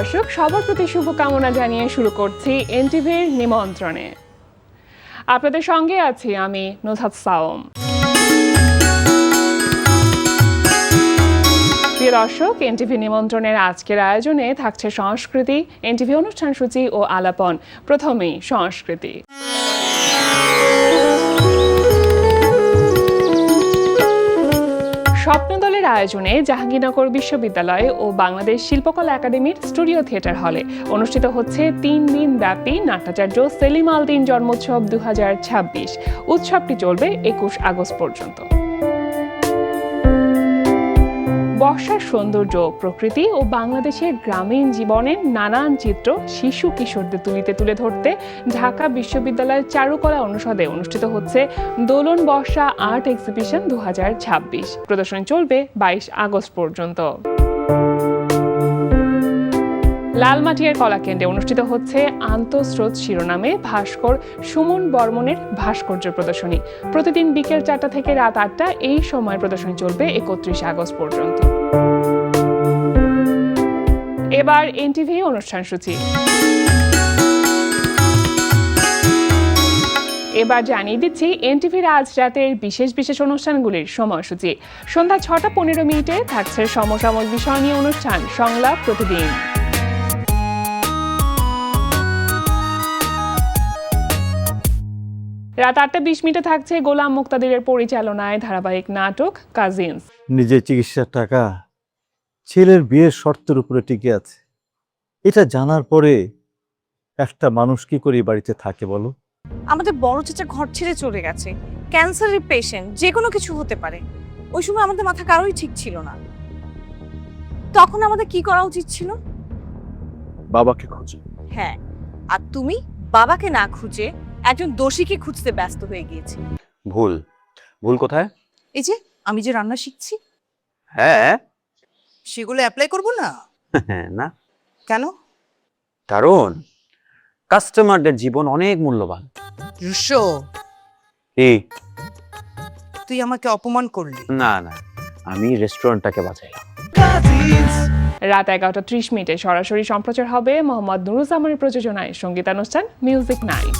দর্শক, সবার প্রতি শুভকামনা জানিয়ে শুরু করছি এনটিভির নিমন্ত্রণে। আপনাদের সঙ্গে আছি আমি নুজহাত সাওম। প্রিয় দর্শক, এনটিভি নিমন্ত্রণের আজকের আয়োজনে থাকছে সংস্কৃতি, এনটিভি অনুষ্ঠান সূচি ও আলাপন। প্রথমেই সংস্কৃতি। স্বপ্নদলের আয়োজনে জাহাঙ্গীরনগর বিশ্ববিদ্যালয় ও বাংলাদেশ শিল্পকলা একাডেমির স্টুডিও থিয়েটার হলে অনুষ্ঠিত হচ্ছে 3 দিন ব্যাপী নাট্যাচার্য সেলিম আল দীন জন্মোৎসব 2026। উৎসবটি চলবে 21 আগস্ট পর্যন্ত। বর্ষার সৌন্দর্য, প্রকৃতি ও বাংলাদেশের গ্রামীণ জীবনের নানান চিত্র শিশু কিশোরদের তুলে ধরতে ঢাকা বিশ্ববিদ্যালয়ের চারুকলা অনুষদে অনুষ্ঠিত হচ্ছে দোলন বর্ষা আর্ট এক্সিবিশন 2026। প্রদর্শনী চলবে 22 আগস্ট পর্যন্ত। লালমাটিয়ার কলাকেন্দ্রে অনুষ্ঠিত হচ্ছে আন্তঃস্রোত শিরোনামে ভাস্কর সুমন বর্মনের ভাস্কর্য প্রদর্শনী। প্রতিদিন বিকেল 4টা থেকে রাত 8টা এই সময় প্রদর্শনী চলবে 31 আগস্ট পর্যন্ত। এবার এনটিভি অনুষ্ঠান সূচি। এবার জানিয়ে দিচ্ছি এনটিভির আজ রাতের বিশেষ অনুষ্ঠানগুলির সময়সূচি। সন্ধ্যা 6টা 15 মিনিটে থাকছে সমসাময়িক বিষয় নিয়ে অনুষ্ঠান সংলাপ প্রতিদিন। রাত 8টা 20 মিনিটে থাকছে গোলাম মুক্তাদিরের পরিচালনায় ধারাবাহিক নাটক কাজিনস। নিজের চিকিৎসার টাকা ছেলের বিয়ের শর্তের উপরে টিকে আছে, এটা জানার পরে একটা মানুষ কি করে বাড়িতে থাকে বলো? আমাদের বড় চাচা ঘর ছেড়ে চলে গেছে, ক্যান্সারের পেশেন্ট, যে কোনো কিছু হতে পারে। ওই সময় আমাদের মাথা কারোই ঠিক ছিল না। তখন আমাদের কি করা উচিত ছিল? বাবাকে খোঁজো। হ্যাঁ, আর তুমি বাবাকে না খুঁজে একজন দোষীকে খুঁজতে ব্যস্ত হয়ে গিয়েছি। ভুল কোথায়? এই যে আমি যে রান্না শিখছি, হ্যাঁ সেগুলো অ্যাপ্লাই করব না? না, কেন? কারণ কাস্টমারদের জীবন অনেক মূল্যবান। রুশো, এই তুই আমাকে অপমান করলি। না, আমি রেস্টুরেন্টটাকে বাঁচাইলাম। রাত 11টা 30 মিনিটে সরাসরি সম্প্রচার হবে মোহাম্মদ নুরুজ্জামানের প্রযোজনায় সঙ্গীতানুষ্ঠান মিউজিক নাইট।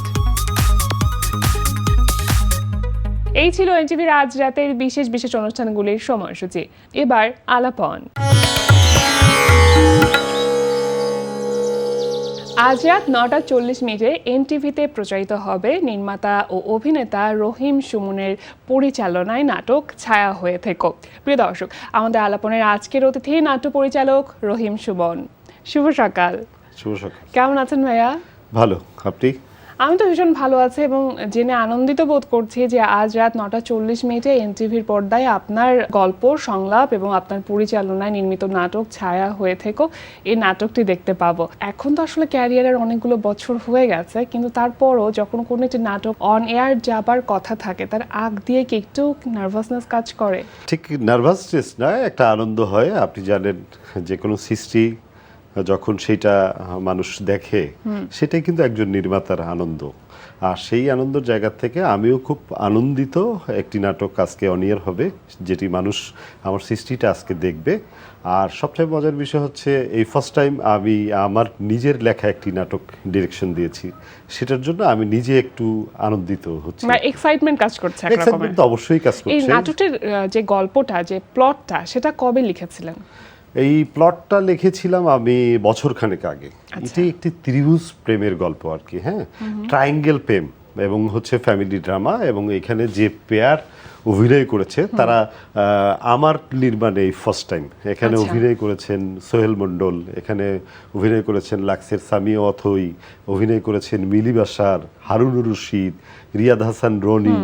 এই ছিল এনটিভির আজ রাতের বিশেষ অনুষ্ঠানগুলির সময়সূচি। এবার আলাপন। আজ রাত 9টা 40 মিনিটে এনটিভিতে প্রচারিত হবে নির্মাতা ও অভিনেতা রহিম সুমনের পরিচালনায় নাটক ছায়া হয়ে থেকো। প্রিয় দর্শক, আমাদের আলাপনের আজকের অতিথি নাট্য পরিচালক রহিম সুমন। শুভ সকাল। শুভ সকাল। কেমন আছেন ভাইয়া? ভালো, আপনি? আমি তো ভীষণ ভালো আছি এবং জেনে আনন্দিত বোধ করছি যে আজ রাত 9টা 40 মিনিটে এনটিভির পর্দায় আপনার গল্প, সংলাপ এবং আপনার পরিচালনায় নির্মিত নাটক ছায়া হয়ে থেকো এই নাটকটি দেখতে পাবো। এখন তো আসলে ক্যারিয়ারের অনেকগুলো বছর হয়ে গেছে, কিন্তু তারপরও যখন কোনো একটি নাটক অন এয়ার যাবার কথা থাকে তার আগ দিয়ে কি একটু নার্ভাসনেস কাজ করে? ঠিক নার্ভাসনেস নয়, একটা আনন্দ হয়। আপনি জানেন যে কোনো সৃষ্টি যখন সেটা মানুষ দেখে সেটাই কিন্তু একজন নির্মাতার আনন্দ। আর সেই আনন্দের জায়গা থেকে আমিও খুব আনন্দিত। একটি নাটক আজকে অনিয়ার হবে, যেটি মানুষ আমার সৃষ্টিটা আজকে দেখবে। আর সবচেয়ে মজার বিষয় হচ্ছে এই ফার্স্ট টাইম আমি আমার নিজের লেখা একটি নাটক ডিরেকশন দিয়েছি, সেটার জন্য আমি নিজে একটু আনন্দিত হচ্ছি। মানে এক্সাইটমেন্ট কাজ করছে একরকম। এক্সাইটমেন্ট তো অবশ্যই কাজ করছে। এই নাটকের যে গল্পটা, যে প্লটটা, সেটা কবে লিখেছিলেন? এই প্লটটা লিখেছিলাম আমি বছরখানেক আগে। এটি একটি ত্রিভুজ প্রেমের গল্প আর কি। হ্যাঁ, ট্রায়াঙ্গেল প্রেম এবং হচ্ছে ফ্যামিলি ড্রামা। এবং এখানে যে পেয়ার অভিনয় করেছে তারা আমার নির্মাণে এই ফার্স্ট টাইম এখানে অভিনয় করেছেন সোহেল মণ্ডল, এখানে অভিনয় করেছেন লাক্সের সামিয়া অথই, অভিনয় করেছেন মিলি বাসার, হারুনুর রশিদ, রিয়াদ হাসান রনি,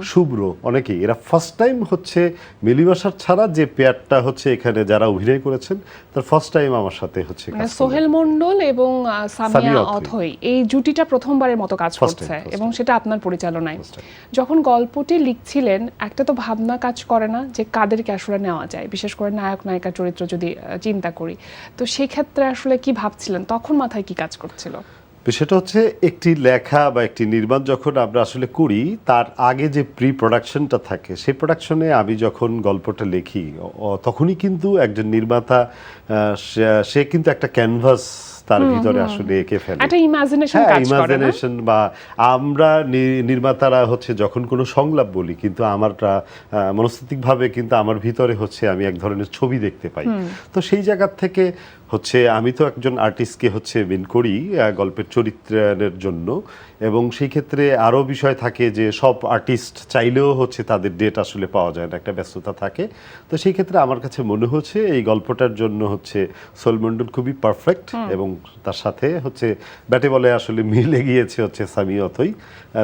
শুভ্র, অনেকেই। এরা ফার্স্ট টাইম হচ্ছে মিলি বাসার ছাড়া যে পেয়ারটা হচ্ছে এখানে যারা অভিনয় করেছেন তার ফার্স্ট টাইম আমার সাথে হচ্ছে সোহেল মণ্ডল এবং সামিয়া অথই, এই জুটিটা প্রথমবারের মতো কাজ করছে এবং সেটা আপনার পরিচালনায়। যখন গল্পটি লিখছিলেন একটা তো ভাবনা কাজ করে না যে কাদেরকে আসলে নেওয়া যায়, বিশেষ করে নায়ক নায়িকার চরিত্র যদি চিন্তা করি, তো সেই ক্ষেত্রে আসলে কি ভাবছিলেন, তখন মাথায় কি কাজ করছিল? বিষয়টা হচ্ছে একটি লেখা বা একটি নির্মাণ যখন আমরা আসলে করি তার আগে যে প্রি প্রোডাকশনটা থাকে, সেই প্রোডাকশনে আমি যখন গল্পটা লিখি তখনই কিন্তু একজন নির্মাতা সে কিন্তু একটা ক্যানভাস তার ভিতরে আসলে এঁকে ফেলে। একটা ইমাজিনেশন হ্যাঁ, কাজ করে না? ইমাজিনেশন বা আমরা নির্মাতারা হচ্ছে যখন কোনো সংলাপ বলি, কিন্তু আমারটা মনস্তাত্ত্বিকভাবে কিন্তু আমার ভিতরে হচ্ছে আমি এক ধরনের ছবি দেখতে পাই। তো সেই জায়গা থেকে হচ্ছে আমি তো একজন আর্টিস্টকে হচ্ছে মেন করি গল্পের চরিত্রের জন্য, এবং সেই ক্ষেত্রে আরও বিষয় থাকে যে সব আর্টিস্ট চাইলেও হচ্ছে তাদের ডেট আসলে পাওয়া যায় না, একটা ব্যস্ততা থাকে। তো সেই ক্ষেত্রে আমার কাছে মনে হচ্ছে এই গল্পটার জন্য হচ্ছে সোহেল মন্ডল খুবই পারফেক্ট, এবং তার সাথে হচ্ছে ব্যাটে বলে আসলে মিলে গিয়েছে হচ্ছে সামি অথই,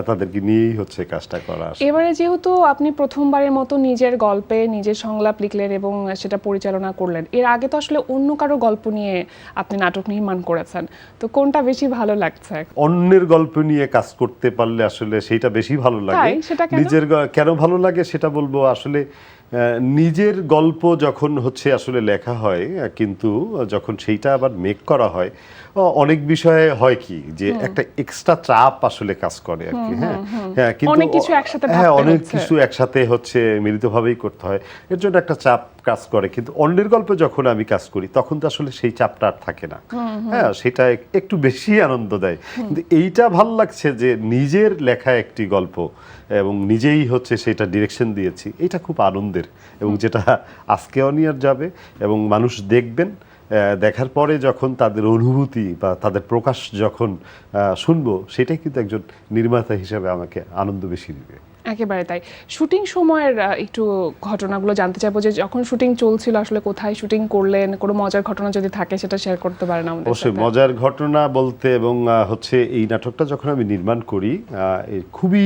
তাদেরকে নিয়েই হচ্ছে কাজটা করা। এবারে যেহেতু আপনি প্রথমবারের মতো নিজের গল্পে নিজের সংলাপ লিখলেন এবং সেটা পরিচালনা করলেন, এর আগে তো আসলে অন্য কারো গল্প নিয়ে আপনি নাটক নির্মাণ করেছেন, তো কোনটা বেশি ভালো লাগছে? অন্যের গল্প নিয়ে কাজ করতে পারলে আসলে সেইটা বেশি ভালো লাগে। তাই? সেটা কেন? নিজের কেন ভালো লাগে সেটা বলবো। আসলে নিজের গল্প যখন হচ্ছে আসলে লেখা হয়, কিন্তু যখন সেইটা আবার মেক করা হয়, অনেক বিষয়ে হয় কি যে একটা এক্সট্রা চাপ আসলে কাজ করে আর কি। হ্যাঁ, কিন্তু অনেক কিছু একসাথে হ্যাঁ, ভাবতে অনেক হচ্ছে। কিছু একসাথে হচ্ছে মিলিতভাবেই করতে হয়, এর জন্য একটা চাপ কাজ করে। কিন্তু অন্যের গল্পে যখন আমি কাজ করি তখন তো আসলে সেই চাপটা আর থাকে না। হ্যাঁ, সেটা একটু বেশি আনন্দ দেয়। কিন্তু এইটা ভালো লাগছে যে নিজের লেখা একটি গল্প এবং নিজেই হচ্ছে সেটা ডিরেকশন দিয়েছি, এটা খুব আনন্দের, এবং যেটা আজকে অন ইয়ার যাবে এবং মানুষ দেখবেন। দেখার পরে যখন তাদের অনুভূতি বা তাদের প্রকাশ যখন শুনবো, সেটাই কিন্তু একজন নির্মাতা হিসেবে আমাকে আনন্দ বেশি দিবে। একেবারে তাই। শুটিং সময়ের একটু ঘটনাগুলো জানতে চাইবো, যে যখন শুটিং চলছিল আসলে কোথায় শুটিং করলেন, কোনো মজার ঘটনা যদি থাকে সেটা শেয়ার করতে পারেন আমাদের অবশ্যই সাথে। মজার ঘটনা বলতে, এবং হচ্ছে এই নাটকটা যখন আমি নির্মাণ করি, খুবই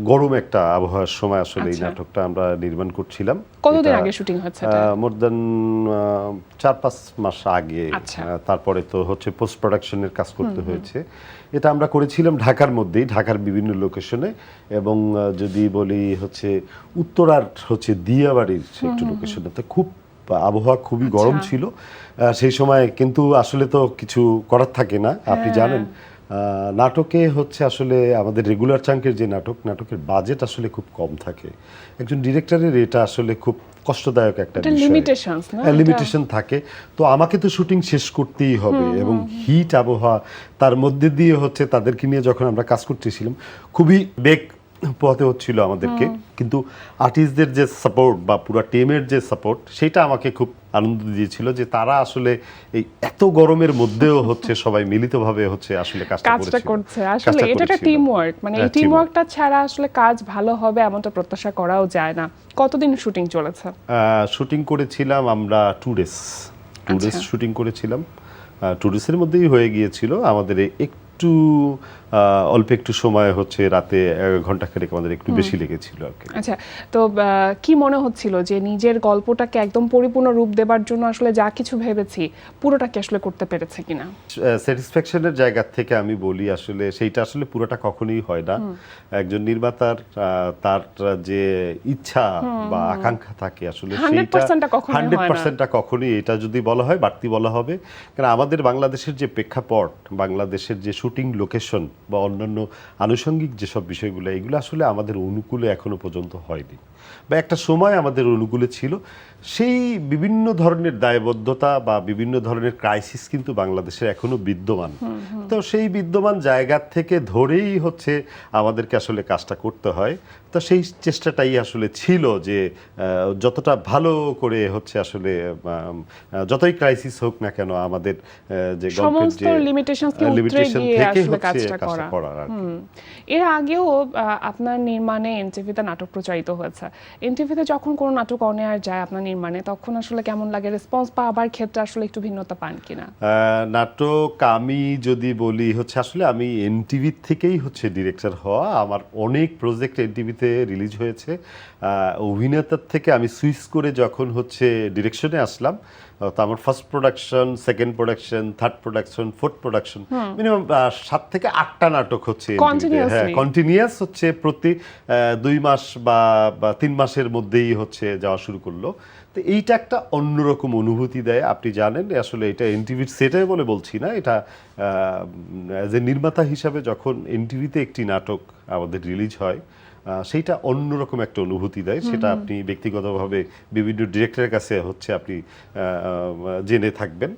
গরম একটা আবহাওয়ার সময় আসলে এই আচ্ছা। নাটকটা আমরা নির্মাণ করছিলাম। কতদিন এটা, আগে শুটিং হচ্ছে এটা? মোর দেন 4-5 মাস আগে। আচ্ছা। তারপরে তো হচ্ছে পোস্ট প্রোডাকশনের কাজ করতে হয়েছে। এটা আমরা করেছিলাম ঢাকার মধ্যেই, ঢাকার বিভিন্ন লোকেশনে, এবং যদি বলি হচ্ছে উত্তরার হচ্ছে দিয়াবাড়ির একটু লোকেশনে। তো খুব আবহাওয়া খুবই গরম আচ্ছা। ছিল সেই সময়, কিন্তু আসলে তো কিছু করার থাকে না, আপনি জানেন। নাটকে হচ্ছে আসলে আমাদের রেগুলার চাঙ্কের যে নাটকের বাজেট আসলে খুব কম থাকে। একজন ডিরেক্টরের এটা আসলে খুব কষ্টদায়ক একটা এটা বিষয়। লিমিটেশনস না? লিমিটেশন থাকে। তো আমাকে তো শুটিং শেষ করতেই হবে, এবং হিট আবহাওয়া, তার মধ্যে দিয়ে হচ্ছে তাদেরকে নিয়ে যখন আমরা কাজ করতেছিলাম, খুবই বেগ পোহাতে হচ্ছিল আমাদেরকে। কিন্তু আর্টিস্টদের যে সাপোর্ট বা পুরো টিমের যে সাপোর্ট, সেটা আমাকে খুব আনন্দ দিয়েছিল, যে তারা আসলে এই এত গরমের মধ্যেও হচ্ছে সবাই মিলিতভাবে হচ্ছে আসলে কাজটা করছে। আসলে এটা একটা টিম ওয়ার্ক, মানে এই টিম ওয়ার্কটা ছাড়া আসলে কাজ ভালো হবে এমনটা প্রত্যাশা করাও যায় না। কতদিন শুটিং চলেছে? শুটিং করেছিলাম আমরা 2 ডেজ আচ্ছা। শুটিং করেছিলাম। 2 ডেজের মধ্যেই হয়ে গিয়েছিল আমাদের। একটু অল্প একটু সময় হচ্ছে রাতে 1 ঘন্টা খানেক আমাদের একটু বেশি লেগেছিল আর কি। আচ্ছা, তো কি মনে হচ্ছিল যে নিজের গল্পটাকে একদম পরিপূর্ণ রূপ দেবার জন্য আসলে যা কিছু ভেবেছি পুরোটাকে আসলে করতে পেরেছে কিনা? স্যাটিসফ্যাকশনের জায়গা থেকে আমি বলি, আসলে সেইটা আসলে পুরোটা কখনোই হয় না। একজন নির্মাতার তার যে ইচ্ছা বা আকাঙ্ক্ষা থাকে, আসলে 100%টা কখনোই হয় না। 100%টা কখনোই, এটা যদি বলা হয় বাড়তি বলা হবে। কারণ আমাদের বাংলাদেশের যে প্রেক্ষাপট, বাংলাদেশের যে শুটিং লোকেশন বা অন্যান্য আনুষঙ্গিক যেসব বিষয়গুলো, এগুলো আসলে আমাদের অনুকূলে এখনো পর্যন্ত হয়নি, বা একটা সময় আমাদের অনুকূলে ছিল। সেই বিভিন্ন ধরনের দায়বদ্ধতা বা বিভিন্ন ধরনের ক্রাইসিস কিন্তু বাংলাদেশে এখনো বিদ্যমান। তো সেই বিদ্যমান জায়গা থেকে ধরেই হচ্ছে আমাদেরকে আসলে কাজটা করতে হয়। তো সেই চেষ্টাটাই আসলে ছিল যে যতটা ভালো করে হচ্ছে আসলে যতই ক্রাইসিস হোক না কেন, আমাদের যে গল্পের যে লিমিটেশন থেকে আসলে হচ্ছে কাজটা কাজটা করার আর কি। এর আগেও আপনার নির্মাণে এনটিভিতে নাটক প্রচারিত হয়েছে। এনটিভিতে যখন কোনো নাটক অন এয়ার যায় আপনার নির্মাণে, তখন আসলে কেমন লাগে? রেসপন্স পাওয়ার ক্ষেত্রে আসলে একটু ভিন্নতা পান কিনা? নাটক আমি যদি বলি হচ্ছে, আসলে আমি এনটিভি থেকেই হচ্ছে ডিরেক্টর হওয়া। আমার অনেক প্রজেক্ট এনটিভিতে রিলিজ হয়েছে। অভিনেতার থেকে আমি সুইচ করে যখন হচ্ছে ডিরেকশনে আসলাম, তো আমার first production, second production, third production, fourth production, minimum 7 থেকে 8টা নাটক হচ্ছে কন্টিনিউয়াস হচ্ছে প্রতি 2 মাস বা 3 মাসের মধ্যেই হচ্ছে যাওয়া শুরু করলো। তো এইটা একটা অন্যরকম অনুভূতি দেয়। আপনি জানেন আসলে এটা এনটিভির সেটাই বলে বলছি না, এটা অ্যাজ এ নির্মাতা হিসাবে যখন এনটিভিতে একটি নাটক আমাদের রিলিজ হয়, সেইটা অন্যরকম একটা অনুভূতি দেয়। সেটা আপনি ব্যক্তিগতভাবে বিভিন্ন ডিরেক্টরের কাছে হচ্ছে আপনি জেনে থাকবেন।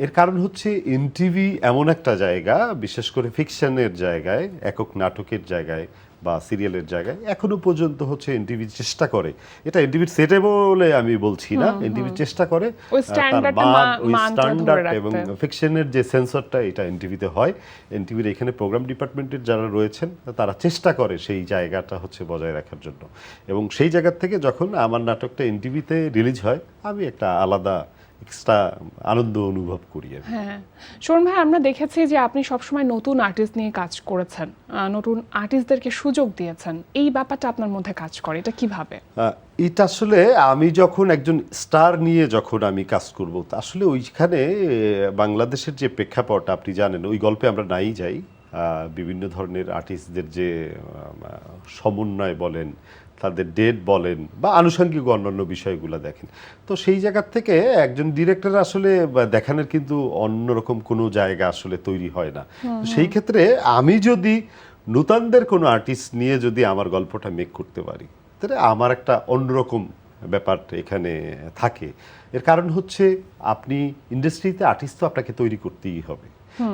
এর কারণ হচ্ছে এনটিভি এমন একটা জায়গা, বিশেষ করে ফিকশনের জায়গায়, একক নাটকের জায়গায় বা সিরিয়ালের জায়গায় এখনো পর্যন্ত হচ্ছে এনটিভি চেষ্টা করে, এটা এনটিভির সেটে বলে আমি বলছি না, এনটিভি চেষ্টা করে ওই তার স্ট্যান্ডার্ডটা মান, ওই মানটা ধরে স্ট্যান্ডার্ড রাখতে। এবং ফিকশনের যে সেন্সরটা এটা এনটিভিতে হয়। এনটিভির এখানে প্রোগ্রাম ডিপার্টমেন্টের যারা রয়েছেন তারা চেষ্টা করে সেই জায়গাটা হচ্ছে বজায় রাখার জন্য, এবং সেই জায়গা থেকে যখন আমার নাটকটা এনটিভিতে রিলিজ হয় আমি একটা আলাদা এক্সট্রা আনন্দ অনুভব করি আমি। হ্যাঁ, শোরুম ভাই, আমরা দেখেছি যে আপনি সবসময় নতুন আর্টিস্ট নিয়ে কাজ করেছেন, নতুন আর্টিস্টদেরকে সুযোগ দিয়েছেন। এই ব্যাপারটা আপনার মধ্যে কাজ করে, এটা কিভাবে? এটা আসলে আমি যখন একজন স্টার নিয়ে যখন আমি কাজ করব, আসলে ওইখানে বাংলাদেশের যে প্রেক্ষাপট আপনি জানেন, ওই গল্পে আমরা নাই যাই, বিভিন্ন ধরনের আর্টিস্টদের যে সমন্বয় বলেন, তাদের ডেট বলেন বা আনুষঙ্গিক অন্যান্য বিষয়গুলো দেখেন, তো সেই জায়গার থেকে একজন ডিরেক্টর আসলে দেখানোর কিন্তু অন্যরকম কোনো জায়গা আসলে তৈরি হয় না। তো সেই ক্ষেত্রে আমি যদি নূতনদের কোনো আর্টিস্ট নিয়ে যদি আমার গল্পটা মেক করতে পারি, তাহলে আমার একটা অন্যরকম ব্যাপার এখানে থাকে। এর কারণ হচ্ছে আপনি ইন্ডাস্ট্রিতে আর্টিস্ট তো আপনাকে তৈরি করতেই হবে,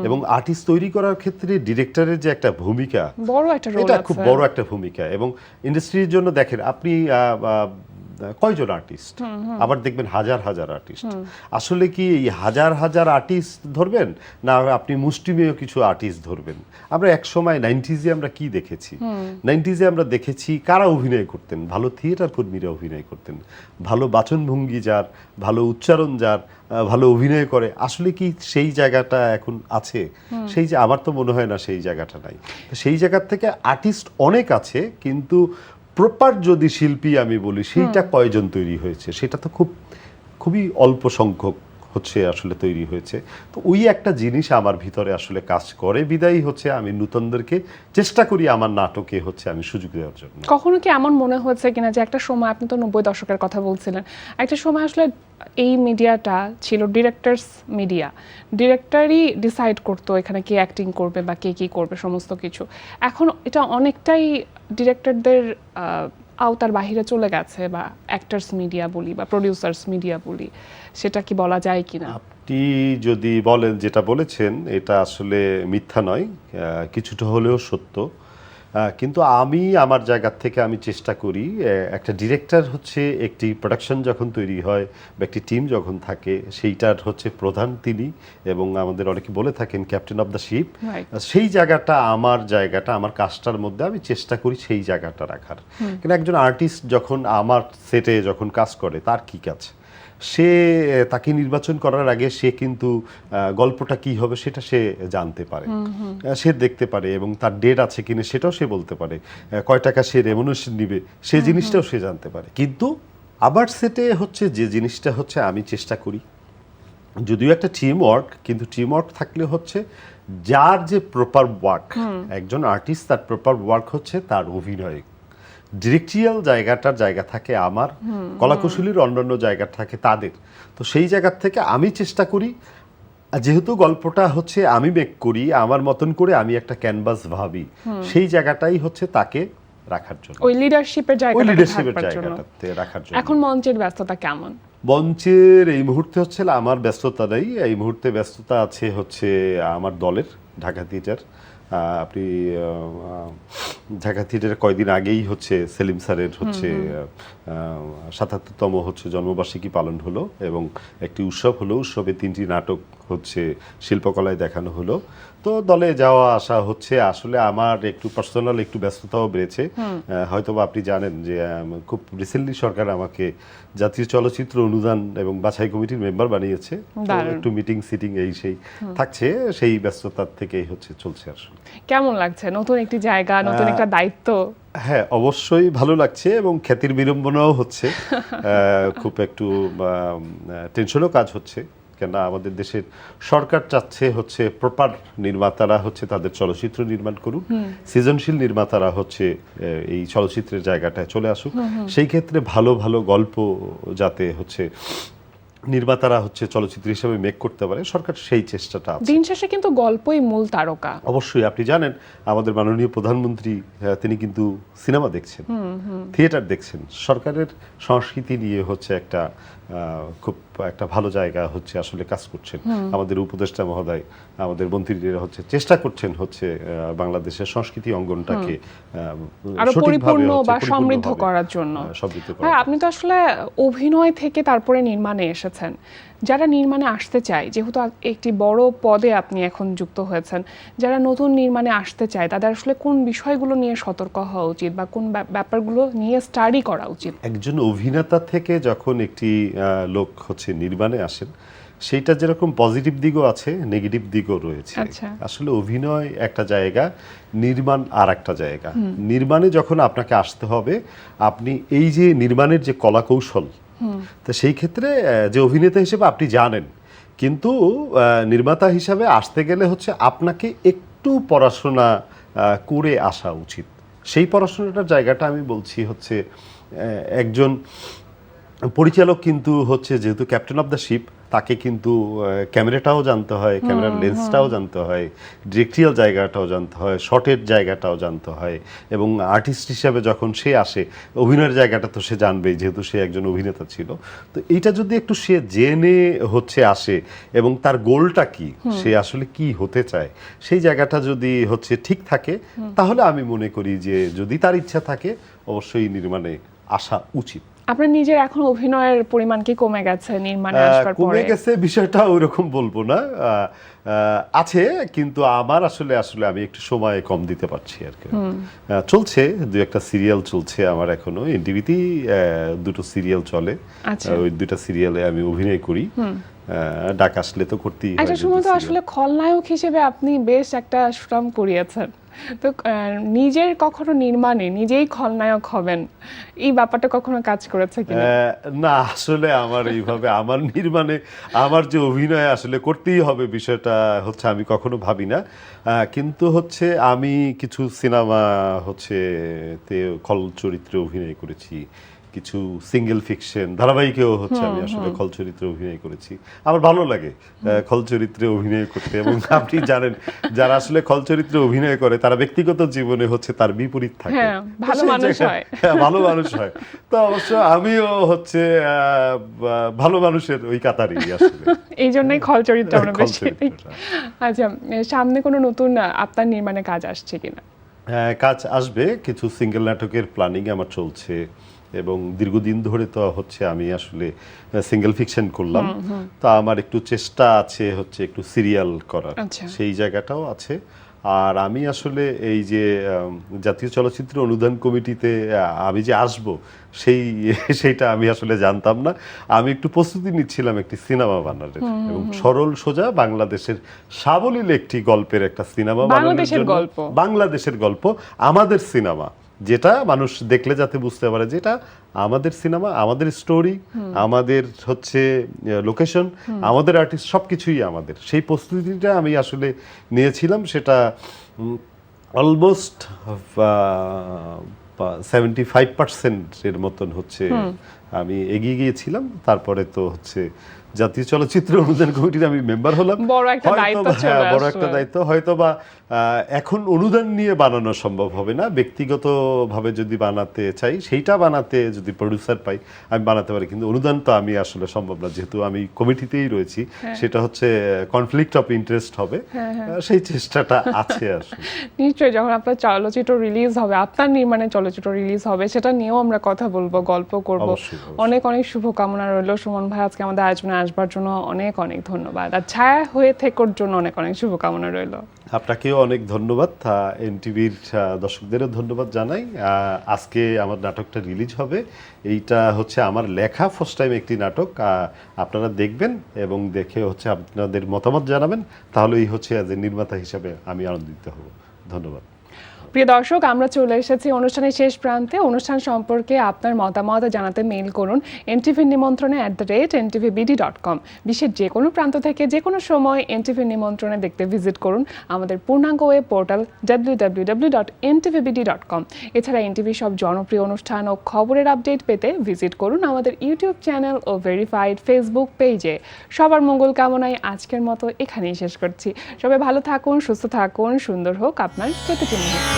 এবং আর্টিস্ট তৈরি করার ক্ষেত্রে ডিরেক্টরের যে একটা ভূমিকা, বড় একটা রোল এটা আছে। খুব বড় একটা ভূমিকা। এবং ইন্ডাস্ট্রির জন্য দেখেন আপনি কয়জন আর্টিস্ট, আবার দেখবেন হাজার হাজার আর্টিস্ট। আসলে কি এই হাজার হাজার আর্টিস্ট ধরবেন, না আপনি মুষ্টিমেয় কিছু আর্টিস্ট ধরবেন? আমরা এক সময় 90s আমরা কি দেখেছি, 90s আমরা দেখেছি কারা অভিনয় করতেন, ভালো থিয়েটার কর্মীরা অভিনয় করতেন, ভালো বাচনভঙ্গি যার, ভালো উচ্চারণ যার, ভালো অভিনয় করে। আসলে কি সেই জায়গাটা এখন আছে? সেই যে আমার তো মনে হয় না সেই জায়গাটা নাই। তো সেই জায়গার থেকে আর্টিস্ট অনেক আছে, কিন্তু প্রপার যদি শিল্পী আমি বলি সেইটা কয়জন তৈরি হয়েছে, সেটা তো খুবই অল্প সংখ্যক হচ্ছে আসলে তৈরি হয়েছে। তো ওই একটা জিনিস আমার ভিতরে আসলে কাজ করে, বিদায়ী হচ্ছে আমি নূতনদেরকে চেষ্টা করি আমার নাটকে হচ্ছে আমি সুযোগ দেওয়ার জন্য। কখনো কি এমন মনে হয়েছে কিনা যে একটা সময়, আপনি তো 90 দশকের কথা বলছিলেন, একটা সময় আসলে এই মিডিয়াটা ছিল ডিরেক্টরস মিডিয়া, ডিরেক্টরই ডিসাইড করতো এখানে কে অ্যাক্টিং করবে বা কে কি করবে সমস্ত কিছু। এখন এটা অনেকটাই ডিরেক্টরদের আওতার বাহিরে চলে গেছে, বা অ্যাক্টার্স মিডিয়া বলি বা প্রডিউসার্স মিডিয়া বলি, সেটা কি বলা যায় কিনা? আপনি যদি বলেন যেটা বলেছেন এটা আসলে মিথ্যা নয়, কিছুটা হলেও সত্য। কিন্তু আমি আমার জায়গা থেকে আমি চেষ্টা করি, একটা ডিরেক্টর হচ্ছে একটি প্রোডাকশন যখন তৈরি হয় বা একটি টিম যখন থাকে, সেইটার হচ্ছে প্রধান তিনি, এবং আমাদের অনেকে বলে থাকেন captain of the ship. Right. সেই জায়গাটা আমার কাজটার মধ্যে আমি চেষ্টা করি সেই জায়গাটা রাখার। কিন্তু একজন আর্টিস্ট যখন আমার সেটে যখন কাজ করে, তার কি কাজ, সে তাকে নির্বাচন করার আগে সে কিন্তু গল্পটা কি হবে সেটা সে জানতে পারে, সে দেখতে পারে, এবং তার ডেট আছে কিনা সেটাও সে বলতে পারে, কয় টাকা সে রেমুনেশন নিবে সেই জিনিসটাও সে জানতে পারে। কিন্তু আবার সেটে হচ্ছে যে জিনিসটা হচ্ছে আমি চেষ্টা করি, যদিও একটা টিম ওয়ার্ক, কিন্তু টিম ওয়ার্ক থাকলে হচ্ছে যার যে প্রপার ওয়ার্ক, একজন আর্টিস্ট তার প্রপার ওয়ার্ক হচ্ছে তার অভিনয়, ডিরেক্টরিয়াল জায়গাটার জায়গা থাকে আমার, কলাকুশলীর অন্যান্য জায়গা থাকে তাদের। তো সেই জায়গা থেকে আমি চেষ্টা করি, যেহেতু গল্পটা হচ্ছে আমি মেক করি আমার মতন করে, আমি একটা ক্যানভাস ভাবি, সেই জায়গাটাই হচ্ছে তাকে রাখার জন্য, ওই লিডারশিপের ওই লিডারশিপের জায়গাটা জন্য। জায়গাটাতে রাখার জন্য। এখন মঞ্চের ব্যস্ততা কেমন? মঞ্চের এই মুহূর্তে হচ্ছে আমার ব্যস্ততা নেই, এই মুহূর্তে ব্যস্ততা আছে হচ্ছে আমার দলের ঢাকা থিয়েটার। আপনি ঢাকা থিয়েটারে কয়দিন আগেই হচ্ছে সেলিম স্যারের হচ্ছে ৭৭তম হচ্ছে জন্মবার্ষিকী পালন হলো, এবং একটি উৎসব হলো, উৎসবে 3টি নাটক হচ্ছে শিল্পকলায় দেখানো হলো। তো দলে যাওয়া আসা হচ্ছে, আসলে আমার একটু পার্সোনাল একটু ব্যস্ততাও বেড়েছে। হয়তোবা আপনি জানেন যে খুব রিসেন্টলি সরকার আমাকে জাতীয় চলচ্চিত্র অনুদান এবং বাছাই কমিটির মেম্বার বানিয়েছে। তো একটু মিটিং সিটিং এই সেই থাকছে, সেই ব্যস্ততার থেকেই হচ্ছে চলছে আসলে। কেমন লাগছে নতুন একটি জায়গা, নতুন একটা দায়িত্ব? হ্যাঁ, অবশ্যই ভালো লাগছে, এবং খ্যাতির বিড়ম্বনাও হচ্ছে, খুব একটু টেনশনও কাজ হচ্ছে, কেন আমাদের দেশের সরকার চাচ্ছে হচ্ছে প্রপার নির্মাতারা হচ্ছে তাদের চলচ্চিত্র নির্মাণ করুন, সৃজনশীল নির্মাতারা হচ্ছে এই চলচ্চিত্রের জায়গাটায় চলে আসুক। সেই ক্ষেত্রে ভালো ভালো গল্প যাতে হচ্ছে নির্মাতারা হচ্ছে চলচ্চিত্র হিসেবে মেক করতে পারে, সরকার সেই চেষ্টাটা আছে। দিন শেষে কিন্তু গল্পই মূল তারকা। অবশ্যই আপনি জানেন আমাদের মাননীয় প্রধানমন্ত্রী তিনি কিন্তু সিনেমা দেখছেন, থিয়েটার দেখছেন, সরকারের সংস্কৃতি নিয়ে হচ্ছে একটা খুব একটা ভালো জায়গা হচ্ছে আসলে কাজ করছেন। আমাদের উপদেষ্টা মহোদয়, আমাদের মন্ত্রীরা হচ্ছে চেষ্টা করছেন হচ্ছে বাংলাদেশের সংস্কৃতি অঙ্গনটাকে আরো সঠিকভাবে পরিপূর্ণ হচ্ছে বা সমৃদ্ধ পরিপূর্ণভাবে, করার জন্য। সমৃদ্ধ করার হ্যাঁ, জন্য। আপনি তো আসলে অভিনয় থেকে তারপরে নির্মাণে এসেছেন। যারা নির্মাণে আসতে চায়, যেহেতু একটি বড় পদে আপনি এখন যুক্ত হয়েছেন, যারা নতুন নির্মাণে আসতে চায় তাদের আসলে কোন বিষয়গুলো নিয়ে সতর্ক হওয়া উচিত বা কোন ব্যাপারগুলো নিয়ে স্টাডি করা উচিত? একজন অভিনেতা থেকে যখন একটি লোক হচ্ছে নির্মাণে আসেন, সেইটা যেরকম পজিটিভ দিকও আছে, নেগেটিভ দিকও রয়েছে। আচ্ছা। আসলে অভিনয় একটা জায়গা, নির্মাণ আর একটা জায়গা। নির্মাণে যখন আপনাকে আসতে হবে, আপনি এই যে নির্মাণের যে কলা কৌশল, তো সেই ক্ষেত্রে যে অভিনেতা হিসেবে আপনি জানেন, কিন্তু নির্মাতা হিসাবে আসতে গেলে হচ্ছে আপনাকে একটু পড়াশোনা করে আসা উচিত। সেই পড়াশোনাটার জায়গাটা আমি বলছি হচ্ছে একজন পরিচালক কিন্তু হচ্ছে যেহেতু ক্যাপ্টেন অফ দ্য শিপ, তাকে কিন্তু ক্যামেরাটাও জানতে হয়, ক্যামেরার লেন্সটাও জানতে হয়, ডিরেক্টরিয়াল জায়গাটাও জানতে হয়, শটের জায়গাটাও জানতে হয়, এবং আর্টিস্ট হিসাবে যখন সে আসে অভিনয়ের জায়গাটা তো সে জানবেই, যেহেতু সে একজন অভিনেতা ছিল। তো এইটা যদি একটু সে জেনে হচ্ছে আসে এবং তার গোলটা কি, সে আসলে কি হতে চায়, সেই জায়গাটা যদি হচ্ছে ঠিক থাকে, তাহলে আমি মনে করি যে যদি তার ইচ্ছা থাকে অবশ্যই নির্মাণে আসা উচিত। আপনার নিজের এখন অভিনয়ের পরিমাণ কি কমে গেছে নির্মাণে আসবার পরে? কমে গেছে বিষয়টা ওইরকম বলবো না, আছে, কিন্তু আমার আসলে আমি একটু সময় কম দিতে পারছি আর কি। চলছে, দু একটা সিরিয়াল চলছে আমার এখনো, এনটিভিতেই দুটো সিরিয়াল চলে। আচ্ছা। ওই দুটা সিরিয়ালে আমি অভিনয় করি, ডাক আসলে তো করতেই হয়। একটা সময় তো আসলে খলনায়ক হিসেবে আপনি বেশ একটা সুনাম কুড়িয়েছেন, তো নিজের কখনো নির্মাণে নিজেই খলনায়ক হবেন, এই ব্যাপারটা কখনো কাজ করেছে কিনা? না, আসলে আমার এইভাবে আমার নির্মাণে আমার যে অভিনয় আসলে করতেই হবে বিষয়টা হচ্ছে আমি কখনো ভাবি না। কিন্তু হচ্ছে আমি কিছু সিনেমা হচ্ছে তে খল চরিত্রে অভিনয় করেছি, কিছু সিঙ্গেল ফিকশন ধারাবাহিকেও হচ্ছে আমি আসলে খল চরিত্রে অভিনয় করেছি। আমার ভালো লাগে খল চরিত্রে অভিনয় করতে, এবং আপনি জানেন যারা আসলে খল চরিত্রে অভিনয় করে তারা ব্যক্তিগত জীবনে হচ্ছে তার বিপরীত থাকে। হ্যাঁ, ভালো সেই মানুষ জায়গায়- হয়। হ্যাঁ, ভালো মানুষ হয়। তো অবশ্য আমিও হচ্ছে ভালো মানুষের ওই কাতারেই আসলে। এই জন্যই খল চরিত্র আমরা খল বেশি দেখি। চরিত্রটা। আচ্ছা, সামনে কোনো নতুন আপনার নির্মাণে কাজ আসছে কিনা? কাজ আসবে, কিছু সিঙ্গেল নাটকের প্ল্যানিং আমার চলছে, এবং দীর্ঘদিন ধরে তো হচ্ছে আমি আসলে সিঙ্গেল ফিকশন করলাম, তা আমার একটু চেষ্টা আছে হচ্ছে একটু সিরিয়াল করার, আচ্ছা। সেই জায়গাটাও আছে। আর আমি আসলে এই যে জাতীয় চলচ্চিত্র অনুদান কমিটিতে আমি যে আসব সেইটা আমি আসলে জানতাম না। আমি একটু প্রস্তুতি নিচ্ছিলাম একটি সিনেমা বানানোর, এবং সরল সোজা বাংলাদেশের সাবলীল একটি গল্পের একটা সিনেমা বানানোর বাংলাদেশের জন্য, গল্প। বাংলাদেশের গল্প, আমাদের সিনেমা, যেটা মানুষ দেখলে যাতে বুঝতে পারে যেটা আমাদের সিনেমা, আমাদের স্টোরি, আমাদের হচ্ছে লোকেশন, আমাদের আর্টিস্ট, সবকিছুই আমাদের। সেই প্রস্তুতিটা আমি আসলে নিয়েছিলাম, সেটা অলমোস্ট 75% মতন হচ্ছে আমি এগিয়ে গিয়েছিলাম। তারপরে তো হচ্ছে জাতীয় চলচ্চিত্র অনুদান কমিটির আমি মেম্বার হলাম, বড় একটা দায়িত্ব চলে বড় আসলো। একটা দায়িত্ব। হয়তোবা এখন অনুদান নিয়ে বানানো সম্ভব হবে না, ব্যক্তিগতভাবে যদি বানাতে চাই, সেইটা বানাতে যদি প্রডিউসার পাই আমি বানাতে পারি, কিন্তু অনুদান তো আমি আসলে সম্ভব না, যেহেতু আমি কমিটিতেই রয়েছি। সেটা হচ্ছে কনফ্লিক্ট অফ ইন্টারেস্ট হবে, সেই চেষ্টাটা আছে আসলে। নিশ্চয়ই, যখন আপনার চলচ্চিত্র রিলিজ হবে, আপনার নির্মাণে চলচ্চিত্র রিলিজ হবে, সেটা নিয়েও আমরা কথা বলবো, গল্প করব। অবশ্যই, অবশ্যই। অনেক অনেক শুভকামনা রইল। সুমন ভাই, আজকে আমাদের আয়োজনে আসবার জন্য অনেক অনেক ধন্যবাদ, আর ছায়া হয়ে থেকোর জন্য অনেক অনেক শুভকামনা রইল। আপনাকেও অনেক ধন্যবাদ, এনটিভির দর্শকদেরও ধন্যবাদ জানাই। আজকে আমার নাটকটা রিলিজ হবে, এইটা হচ্ছে আমার লেখা ফার্স্ট টাইম একটি নাটক। আপনারা দেখবেন এবং দেখে হচ্ছে আপনাদের মতামত জানাবেন, তাহলেই হচ্ছে অ্যাজ এ নির্মাতা হিসাবে আমি আনন্দিত হব। ধন্যবাদ। প্রিয় দর্শক, আমরা চলে এসেছি অনুষ্ঠানের শেষ প্রান্তে। অনুষ্ঠান সম্পর্কে আপনার মতামত জানাতে মেইল করুন ntvnimontrone@ntvbd.com। বিশ্বের যে কোনো প্রান্ত থেকে যে কোনো সময় এনটিভি নিমন্ত্রণে দেখতে ভিজিট করুন আমাদের পূর্ণাঙ্গ ওয়েব পোর্টাল www.ntvbd.com। এছাড়া এনটিভি সব জনপ্রিয় অনুষ্ঠান ও খবরের আপডেট পেতে ভিজিট করুন আমাদের ইউটিউব চ্যানেল ও ভেরিফাইড ফেসবুক পেজে। সবার মঙ্গল কামনায় আজকের মতো এখানেই শেষ করছি। সবাই ভালো থাকুন, সুস্থ থাকুন, সুন্দর হোক আপনার প্রতিটি মুহূর্ত।